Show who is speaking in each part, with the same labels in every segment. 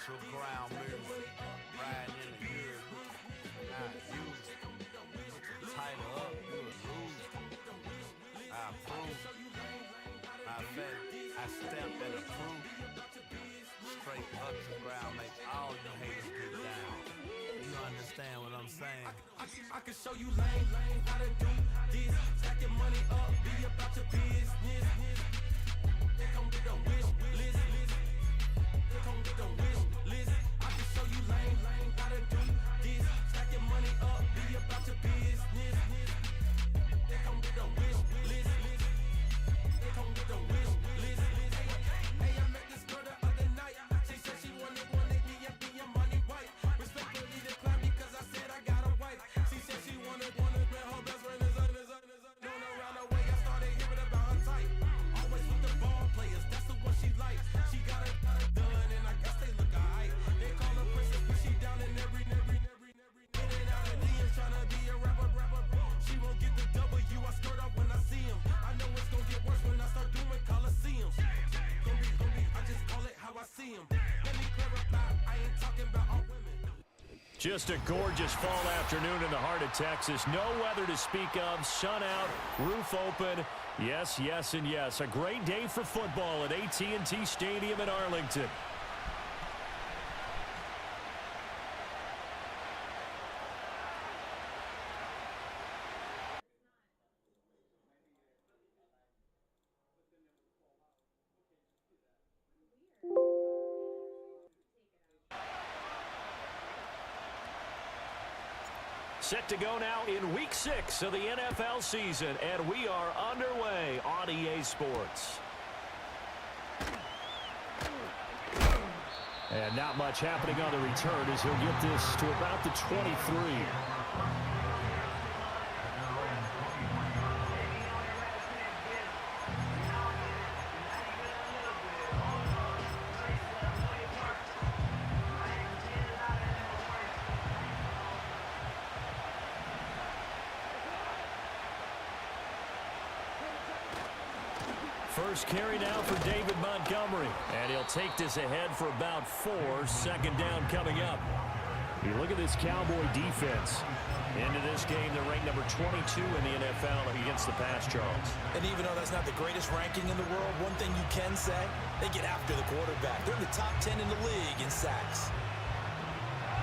Speaker 1: Neutral ground music, riding in the years, not used. Title up, you a loser. I approve. I bet I step and approve. Straight up to ground, make all you haters get down. You understand what I'm saying?
Speaker 2: I can show you lame how to do this. Stack your money up, be about your business. They come with a wish list. They come with a wish list. I can show you lame how to do this. Stack your money up, be about your business. They come with a wish list. They come with a wish list. Hey, I met this girl the other night. She said she wanted me and be your money white. Respectfully declined because I said I got a wife. She said she wanted man, her best friend is known around the way. I started hearing about her type. Always with the ball players, that's the one she likes. She got it done, and I guess they look alright. They call her princess, but she down in every. In and out of DMs, tryna be a rapper. She won't get the W, I skirt off when I see him. I know it's gonna get worse when I start doing Coliseums. Gonna be, I just call it how I see him. Let me clarify, I ain't talking about all women.
Speaker 3: Just a gorgeous fall afternoon in the heart of Texas. No weather to speak of. Sun out, roof open. Yes, yes, and yes. A great day for football at AT&T Stadium in Arlington. Set to go now in Week 6 of the NFL season, and we are underway on EA Sports. And not much happening on the return as he'll get this to about the 23. First carry now for David Montgomery. And he'll take this ahead for about 4. Second down coming up. You look at this Cowboy defense. Into this game, they're ranked number 22 in the NFL against the pass, Charles.
Speaker 4: And even though that's not the greatest ranking in the world, one thing you can say, they get after the quarterback. They're in the top 10 in the league in sacks.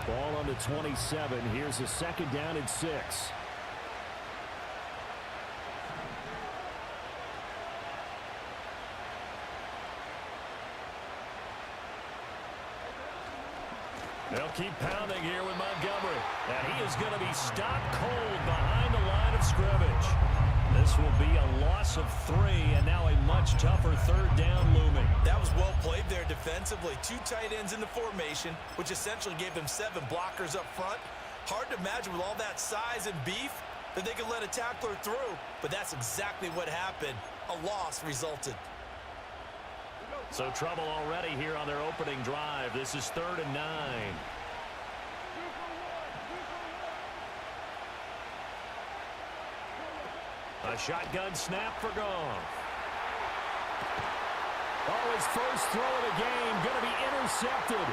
Speaker 3: Ball on the 27. Here's a second down and 6. They'll keep pounding here with Montgomery. And he is going to be stopped cold behind the line of scrimmage. This will be a loss of 3, and now a much tougher third down looming.
Speaker 4: That was well played there defensively. 2 tight ends in the formation, which essentially gave them 7 blockers up front. Hard to imagine with all that size and beef that they could let a tackler through, but that's exactly what happened. A loss resulted.
Speaker 3: So trouble already here on their opening drive. This is 3rd and 9. A shotgun snap for Goff. Oh, his first throw of the game going to be intercepted.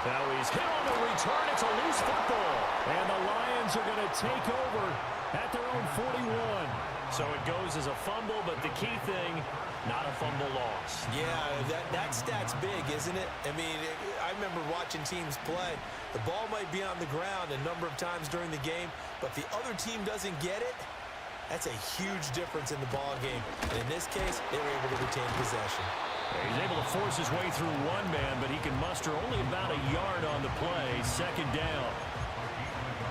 Speaker 3: Now he's hit on the return. It's a loose football. And the Lions are going to take over at their own 41. So it goes as a fumble, but the key thing, not a fumble loss.
Speaker 4: Yeah, that stat's big, isn't it? I mean, I remember watching teams play. The ball might be on the ground a number of times during the game, but if the other team doesn't get it, that's a huge difference in the ball game. And in this case, they were able to retain possession.
Speaker 3: He's able to force his way through one man, but he can muster only about a yard on the play. Second down.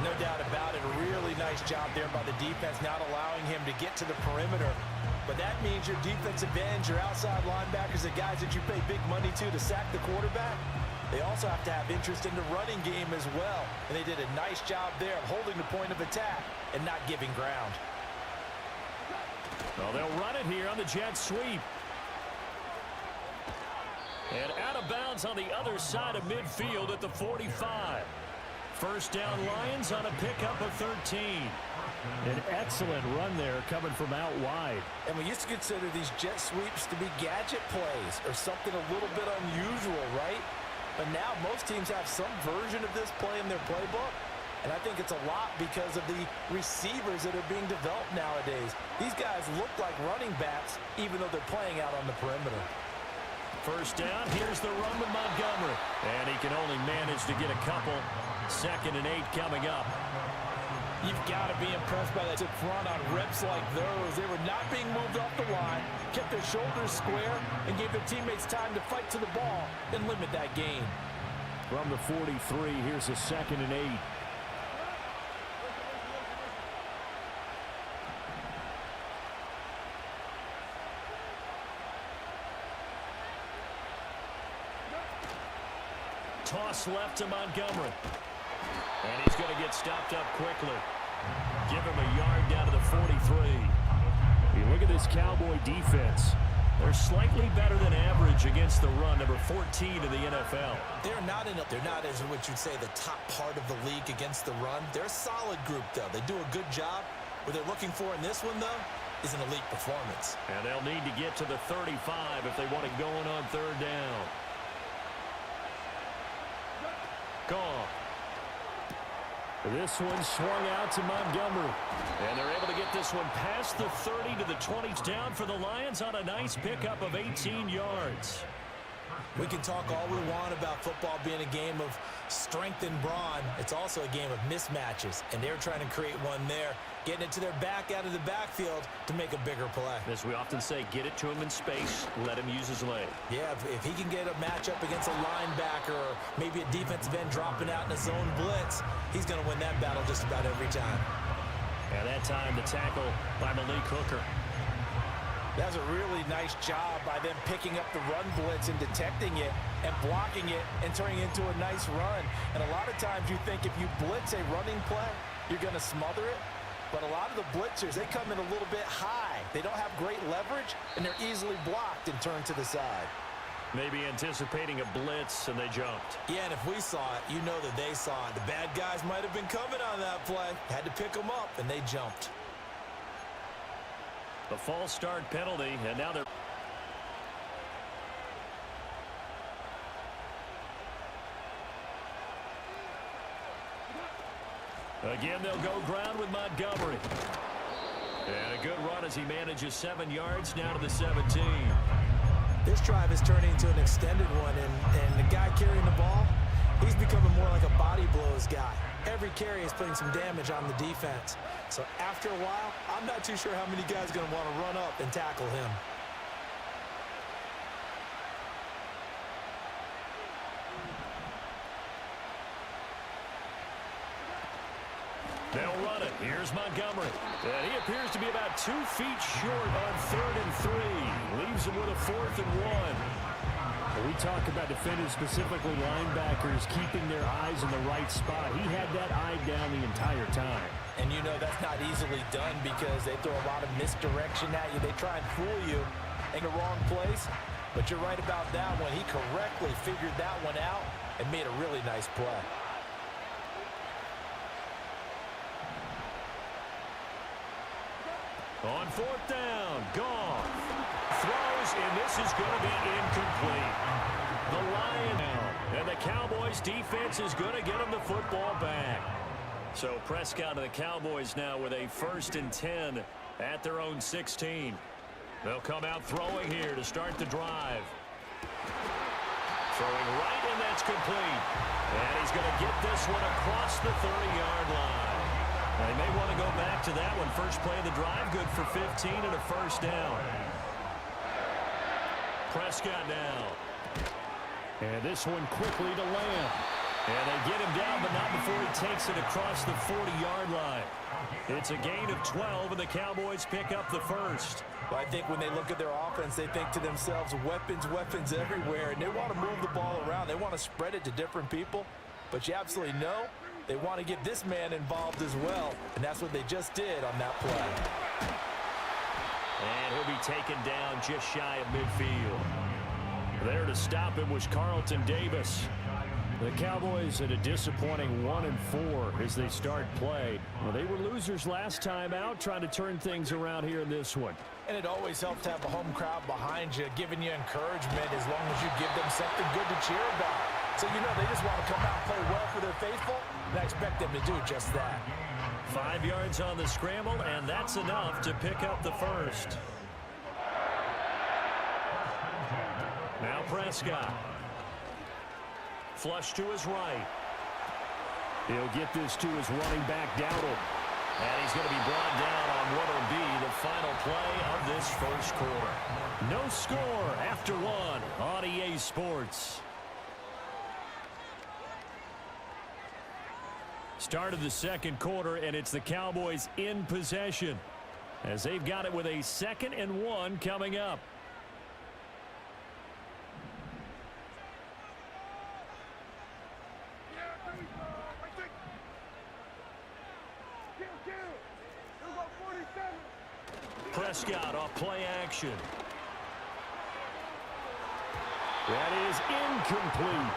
Speaker 4: No doubt about it. A really nice job there by the defense, not allowing him to get to the perimeter. But that means your defensive ends, your outside linebackers, the guys that you pay big money to sack the quarterback, they also have to have interest in the running game as well. And they did a nice job there of holding the point of attack and not giving ground.
Speaker 3: Well, they'll run it here on the jet sweep. And out of bounds on the other side of midfield at the 45. First down Lions on a pickup of 13. An excellent run there coming from out wide.
Speaker 4: And we used to consider these jet sweeps to be gadget plays or something a little bit unusual, right? But now most teams have some version of this play in their playbook. And I think it's a lot because of the receivers that are being developed nowadays. These guys look like running backs, even though they're playing out on the perimeter.
Speaker 3: First down, here's the run with Montgomery. And he can only manage to get a couple. 2nd and 8 coming up.
Speaker 4: You've got to be impressed by that front on reps like those. They were not being moved off the line, kept their shoulders square, and gave their teammates time to fight to the ball and limit that gain.
Speaker 3: From the 43, here's a 2nd and 8. Toss left to Montgomery. And he's going to get stopped up quickly. Give him a yard down to the 43. You look at this Cowboy defense. They're slightly better than average against the run, number 14 in the NFL.
Speaker 4: They're not as what you'd say the top part of the league against the run. They're a solid group, though. They do a good job. What they're looking for in this one, though, is an elite performance.
Speaker 3: And they'll need to get to the 35 if they want it going on 3rd down. Gone. This one swung out to Montgomery. And they're able to get this one past the 30 to the 20. Down for the Lions on a nice pickup of 18 yards.
Speaker 4: We can talk all we want about football being a game of strength and brawn. It's also a game of mismatches, and they're trying to create one there, getting it to their back out of the backfield to make a bigger play.
Speaker 3: As we often say, get it to him in space, let him use his leg.
Speaker 4: Yeah, if he can get a matchup against a linebacker or maybe a defensive end dropping out in a zone blitz, he's going to win that battle just about every time.
Speaker 3: And that time, the tackle by Malik Hooker.
Speaker 4: That was a really nice job by them picking up the run blitz and detecting it and blocking it and turning it into a nice run. And a lot of times you think if you blitz a running play, you're going to smother it. But a lot of the blitzers, they come in a little bit high. They don't have great leverage, and they're easily blocked and turned to the side.
Speaker 3: Maybe anticipating a blitz, and they jumped.
Speaker 4: Yeah, and if we saw it, you know that they saw it. The bad guys might have been coming on that play. Had to pick them up, and they jumped.
Speaker 3: The false start penalty, and now they're... Again, they'll go ground with Montgomery. And a good run as he manages 7 yards now to the 17.
Speaker 4: This drive is turning into an extended one, and the guy carrying the ball, he's becoming more like a body blows guy. Every carry is putting some damage on the defense. So after a while, I'm not too sure how many guys are going to want to run up and tackle him.
Speaker 3: They'll run it. Here's Montgomery. And he appears to be about 2 feet short on 3rd and 3. Leaves him with a 4th and 1. We talk about defenders, specifically linebackers, keeping their eyes in the right spot. He had that eye down the entire time.
Speaker 4: And you know that's not easily done because they throw a lot of misdirection at you. They try and fool you in the wrong place. But you're right about that one. He correctly figured that one out and made a really nice play.
Speaker 3: On 4th down, Goff throws, and this is going to be incomplete. The Lions and the Cowboys defense is going to get them the football back. So Prescott and the Cowboys now with a 1st and 10 at their own 16. They'll come out throwing here to start the drive. Throwing right, and that's complete. And he's going to get this one across the 30-yard line. Now, they may want to go back to that one. First play of the drive, good for 15 and a 1st down. Prescott now. And this one quickly to Lamb. And they get him down, but not before he takes it across the 40-yard line. It's a gain of 12, and the Cowboys pick up the 1st.
Speaker 4: Well, I think when they look at their offense, they think to themselves, weapons everywhere, and they want to move the ball around. They want to spread it to different people, but you absolutely know they want to get this man involved as well, and that's what they just did on that play.
Speaker 3: And he'll be taken down just shy of midfield. There to stop him was Carlton Davis. The Cowboys at a disappointing 1-4 as they start play. Well, they were losers last time out, trying to turn things around here in this one.
Speaker 4: And it always helps to have a home crowd behind you, giving you encouragement as long as you give them something good to cheer about. So you know they just want to come out and play well for their faithful, and I expect them to do just that.
Speaker 3: 5 yards on the scramble, and that's enough to pick up the first. Now Prescott. Flush to his right. He'll get this to his running back, Dowdle. And he's going to be brought down on what will be the final play of this first quarter. No score after one on EA Sports. Start of the second quarter, and it's the Cowboys in possession as they've got it with a 2nd and 1 coming up. Prescott off play action. That is incomplete.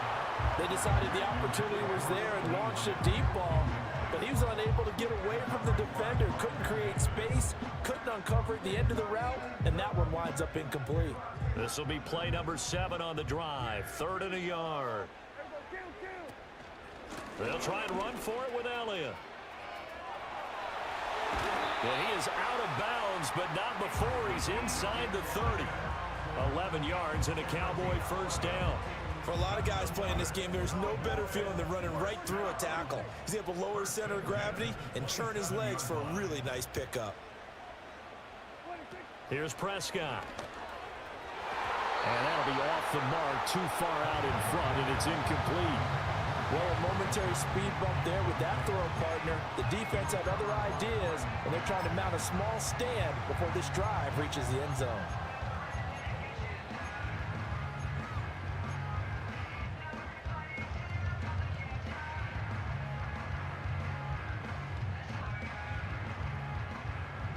Speaker 4: They decided the opportunity was there and launched a deep ball, but he was unable to get away from the defender, couldn't create space, couldn't uncover at the end of the route, and that one winds up incomplete.
Speaker 3: This will be play number 7 on the drive, 3rd and a yard. They'll try and run for it with Elliott. And he is out of bounds, but not before he's inside the 30. 11 yards and a Cowboy first down.
Speaker 4: For a lot of guys playing this game, there's no better feeling than running right through a tackle. He's able to lower his center of gravity and churn his legs for a really nice pickup.
Speaker 3: Here's Prescott. And that'll be off the mark, too far out in front, and it's incomplete.
Speaker 4: Well, a momentary speed bump there with that throw partner. The defense had other ideas, and they're trying to mount a small stand before this drive reaches the end zone.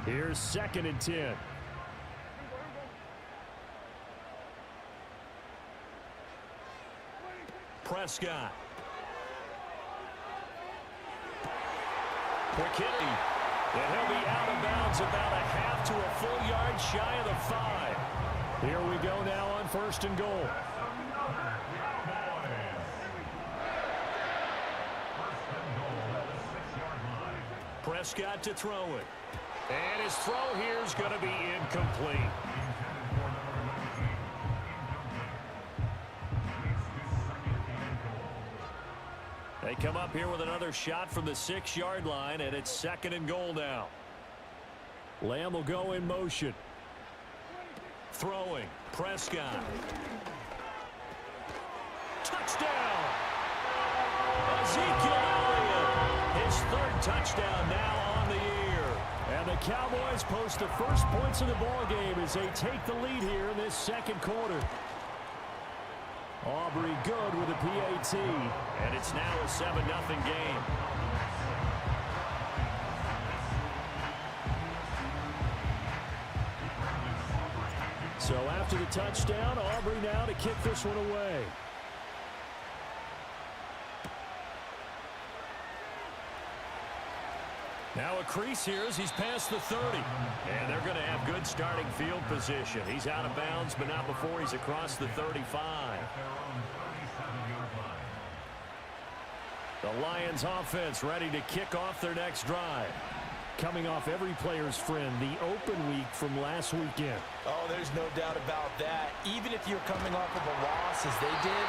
Speaker 3: Here's 2nd and 10. Prescott. Quick hit. And he'll be out of bounds about a half to a full yard shy of the 5. Here we go now on 1st and goal. Prescott to throw it. And his throw here is going to be incomplete. They come up here with another shot from the 6-yard line, and it's 2nd and goal now. Lamb will go in motion. Throwing. Prescott. Touchdown! Ezekiel Elliott. His 3rd touchdown now on the year. And the Cowboys post the first points of the ballgame as they take the lead here in this second quarter. Aubrey good with a PAT, and it's now a 7-0 game. So after the touchdown, Aubrey now to kick this one away. Now a crease here as he's past the 30. And they're going to have good starting field position. He's out of bounds, but not before he's across the 35. The Lions offense ready to kick off their next drive. Coming off every player's friend, the open week from last weekend.
Speaker 4: Oh, there's no doubt about that. Even if you're coming off of a loss as they did,